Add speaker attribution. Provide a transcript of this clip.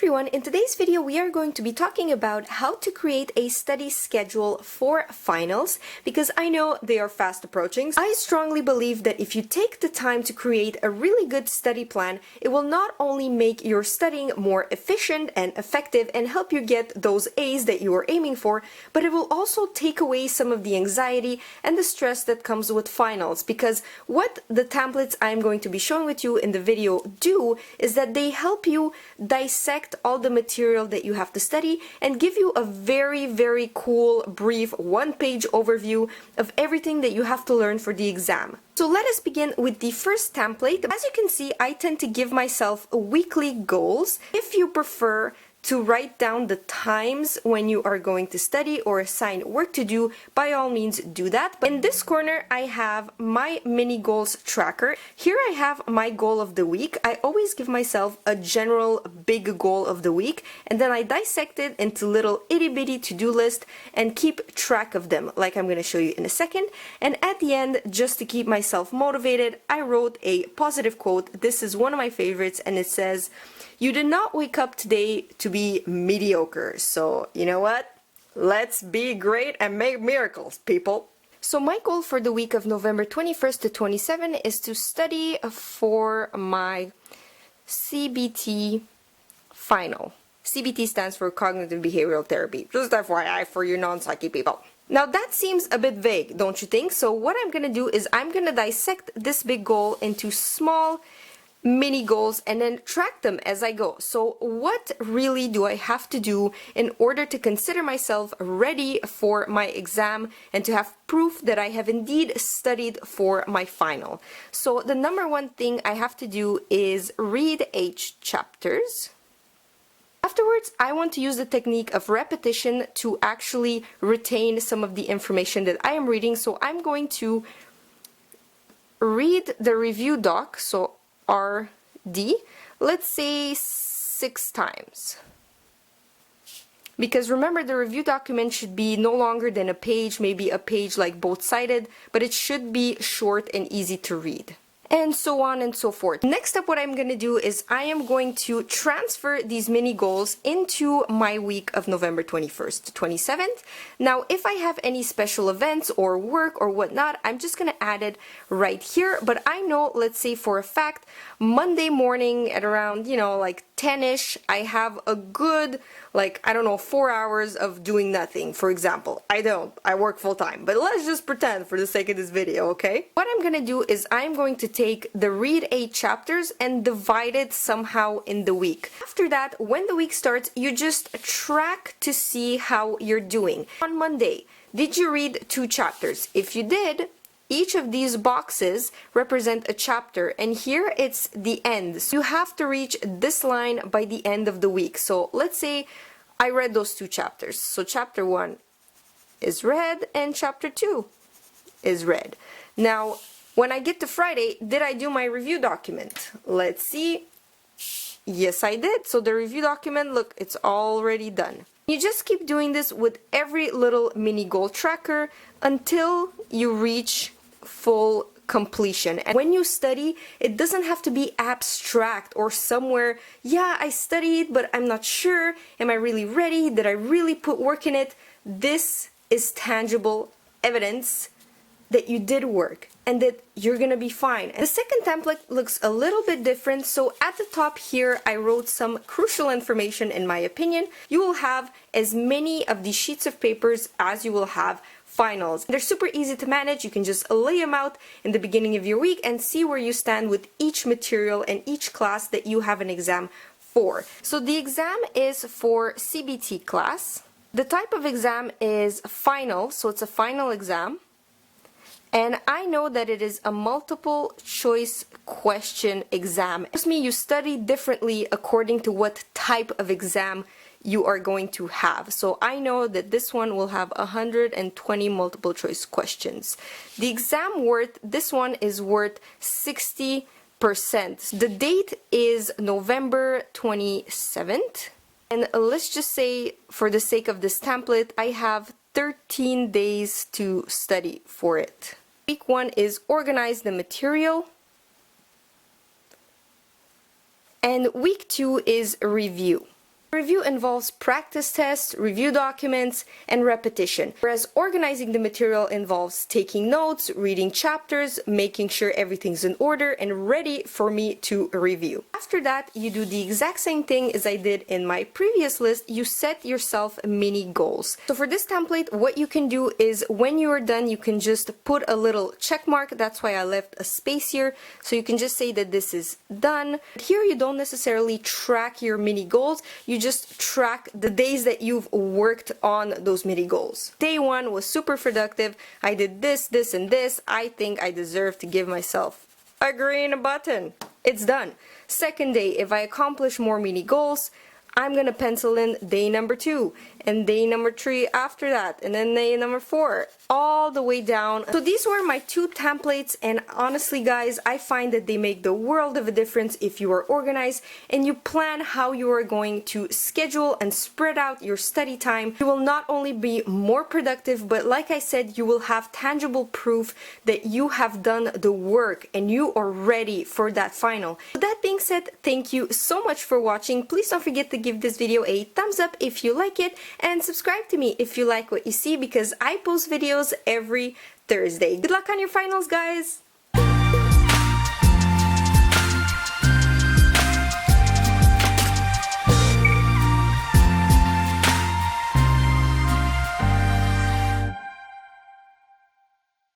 Speaker 1: everyone, in today's video we are going to be talking about how to create a study schedule for finals because I know they are fast approaching. I strongly believe that if you take the time to create a really good study plan, it will not only make your studying more efficient and effective and help you get those A's that you are aiming for, but it will also take away some of the anxiety and the stress that comes with finals, because what the templates I'm going to be showing with you in the video do is that they help you dissect all the material that you have to study and give you a very cool, brief, one-page overview of everything that you have to learn for the exam. So let us begin with the first template. As you can see, I tend to give myself weekly goals. If you prefer to write down the times when you are going to study or assign work to do, by all means do that. But in this corner, I have my mini goals tracker. Here I have my goal of the week. I always give myself a general big goal of the week, and then I dissect it into little itty-bitty to-do list and keep track of them, like I'm going to show you in a second. And at the end, just to keep myself motivated, I wrote a positive quote. This is one of my favorites, and it says, "You did not wake up today to be mediocre, so you know what? Let's be great and make miracles, people." So my goal for the week of November 21st to 27 is to study for my CBT final. CBT stands for Cognitive Behavioral Therapy, just FYI for you non-psyche people. Now that seems a bit vague, don't you think? So what I'm gonna do is I'm gonna dissect this big goal into small mini goals and then track them as I go. So what really do I have to do in order to consider myself ready for my exam and to have proof that I have indeed studied for my final? So the number one thing I have to do is read 8 chapters. Afterwards, I want to use the technique of repetition to actually retain some of the information that I am reading. So I'm going to read the review doc, so RD, let's say 6 times. Because remember, the review document should be no longer than a page, maybe a page like both-sided, but it should be short and easy to read. And so on and so forth. Next up, what I'm going to do is I am going to transfer these mini goals into my week of November 21st to 27th. Now, if I have any special events or work or whatnot, I'm just going to add it right here. But I know, let's say for a fact, Monday morning at around, like 10-ish, I have a good, 4 hours of doing nothing, for example. I work full time, but let's just pretend for the sake of this video, okay? What I'm gonna do is I'm going to take the read 8 chapters and divide it somehow in the week. After that, when the week starts, you just track to see how you're doing. On Monday, did you read 2 chapters? If you did, each of these boxes represent a chapter, and here it's the end. So you have to reach this line by the end of the week. So let's say I read those 2 chapters. So chapter 1 is read and chapter 2 is read. Now, when I get to Friday, did I do my review document? Let's see. Yes, I did. So the review document, look, it's already done. You just keep doing this with every little mini goal tracker until you reach full completion. And when you study, it doesn't have to be abstract or somewhere, yeah, I studied, but I'm not sure. Am I really ready? Did I really put work in it? This is tangible evidence that you did work and that you're gonna be fine. And the second template looks a little bit different. So at the top here, I wrote some crucial information in my opinion. You will have as many of these sheets of papers as you will have finals. They're super easy to manage. You can just lay them out in the beginning of your week and see where you stand with each material and each class that you have an exam for. So the exam is for CBT class. The type of exam is final, so it's a final exam. And I know that it is a multiple choice question exam. It means you study differently according to what type of exam you are going to have. So I know that this one will have 120 multiple choice questions. The exam worth, this one is worth 60%. The date is November 27th. And let's just say, for the sake of this template, I have 13 days to study for it. Week 1 is organize the material. And week 2 is review. Review involves practice tests, review documents, and repetition, whereas organizing the material involves taking notes, reading chapters, making sure everything's in order and ready for me to review. After that, you do the exact same thing as I did in my previous list. You set yourself mini goals. So for this template, what you can do is when you are done, you can just put a little check mark. That's why I left a space here. So you can just say that this is done. Here you don't necessarily track your mini goals. You just track the days that you've worked on those mini goals. Day 1 was super productive. I did this, this, and this. I think I deserve to give myself a green button. It's done. Second day, if I accomplish more mini goals, I'm gonna pencil in day number 2 and day number 3 after that, and then day number 4, all the way down. So these were my 2 templates, and honestly guys, I find that they make the world of a difference if you are organized and you plan how you are going to schedule and spread out your study time. You will not only be more productive, but like I said, you will have tangible proof that you have done the work and you are ready for that final. With that being said, thank you so much for watching. Please don't forget to give this video a thumbs up if you like it, and subscribe to me if you like what you see, because I post videos every Thursday. Good luck on your finals, guys!